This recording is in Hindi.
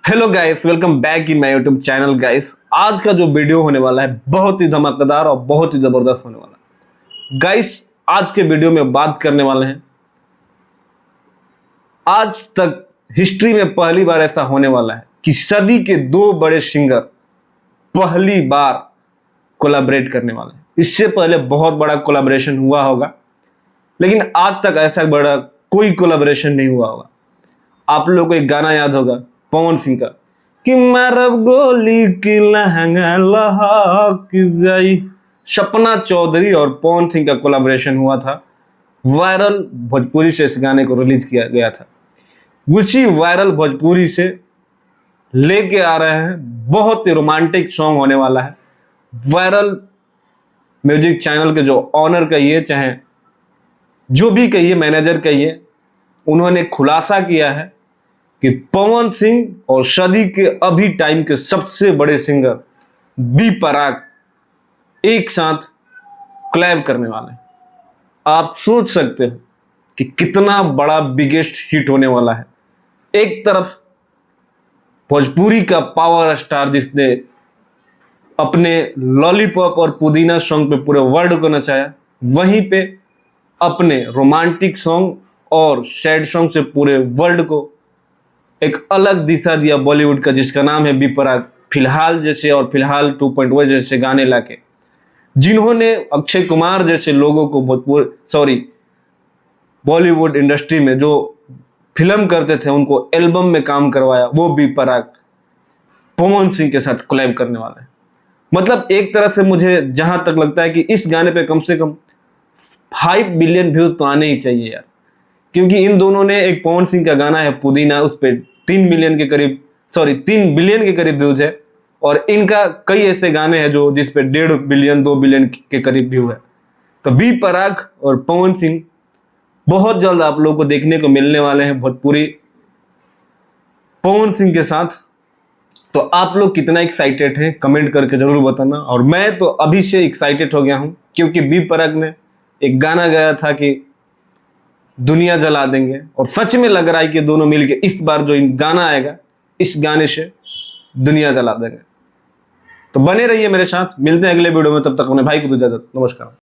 Hello guys, welcome back in my YouTube channel guys. आज का जो वीडियो होने वाला है बहुत ही धमाकेदार और बहुत ही जबरदस्त होने वाला है गाइस। आज के वीडियो में बात करने वाले हैं, आज तक हिस्ट्री में पहली बार ऐसा होने वाला है कि सदी के दो बड़े सिंगर पहली बार कोलैबोरेट करने वाले हैं। इससे पहले बहुत बड़ा कोलैबोरेशन हुआ होगा, लेकिन आज तक ऐसा बड़ा कोई कोलैबोरेशन नहीं हुआ होगा। आप लोगों को एक गाना याद होगा पवन सिंह का कि मारब गोली की लहंगा लहक जाई। सपना चौधरी और पवन सिंह का कोलैबोरेशन हुआ था। वायरल भोजपुरी से इस गाने को रिलीज किया गया था। उसी वायरल भोजपुरी से लेके आ रहे हैं, बहुत ही रोमांटिक सॉन्ग होने वाला है। वायरल म्यूजिक चैनल के जो ऑनर कहिए, चाहे जो भी कहिए, मैनेजर कहिए, उन्होंने खुलासा किया है कि पवन सिंह और सदी के अभी टाइम के सबसे बड़े सिंगर बी प्राक एक साथ कोलैब करने वाले हैं। आप सोच सकते हो कि कितना बड़ा बिगेस्ट हिट होने वाला है। एक तरफ भोजपुरी का पावर स्टार जिसने अपने लॉलीपॉप और पुदीना सॉन्ग पे पूरे वर्ल्ड को नचाया, वहीं पे अपने रोमांटिक सॉन्ग और सैड सॉन्ग से पूरे वर्ल्ड को एक अलग दिशा दिया बॉलीवुड का, जिसका नाम है बी प्राक। फिलहाल जैसे और फिलहाल 2.0 जैसे गाने लाके, जिन्होंने अक्षय कुमार जैसे लोगों को बॉलीवुड इंडस्ट्री में जो फिल्म करते थे उनको एल्बम में काम करवाया, वो बी प्राक पवन सिंह के साथ कोलैब करने वाला है। मतलब एक तरह से मुझे जहां तक लगता है कि इस गाने पे कम से कम 5 बिलियन व्यूज तो आने ही चाहिए यार, क्योंकि इन दोनों ने, एक पवन सिंह का गाना है पुदीना, उस पर 3 बिलियन के करीब व्यूज है, और इनका कई ऐसे गाने हैं जो जिस पे 1.5 बिलियन 2 बिलियन के करीब व्यू है। तो बी प्राक और पवन सिंह बहुत जल्द आप लोगों को देखने को मिलने वाले हैं भोजपुरी पवन सिंह के साथ। तो आप लोग कितना एक्साइटेड हैं कमेंट करके जरूर बताना। और मैं तो अभी से एक्साइटेड हो गया हूं, क्योंकि बी प्राक ने एक गाना गाया था कि दुनिया जला देंगे, और सच में लग रहा है कि दोनों मिलके इस बार जो गाना आएगा, इस गाने से दुनिया जला देंगे। तो बने रहिए मेरे साथ, मिलते हैं अगले वीडियो में। तब तक अपने भाई को दो इजाजत। नमस्कार।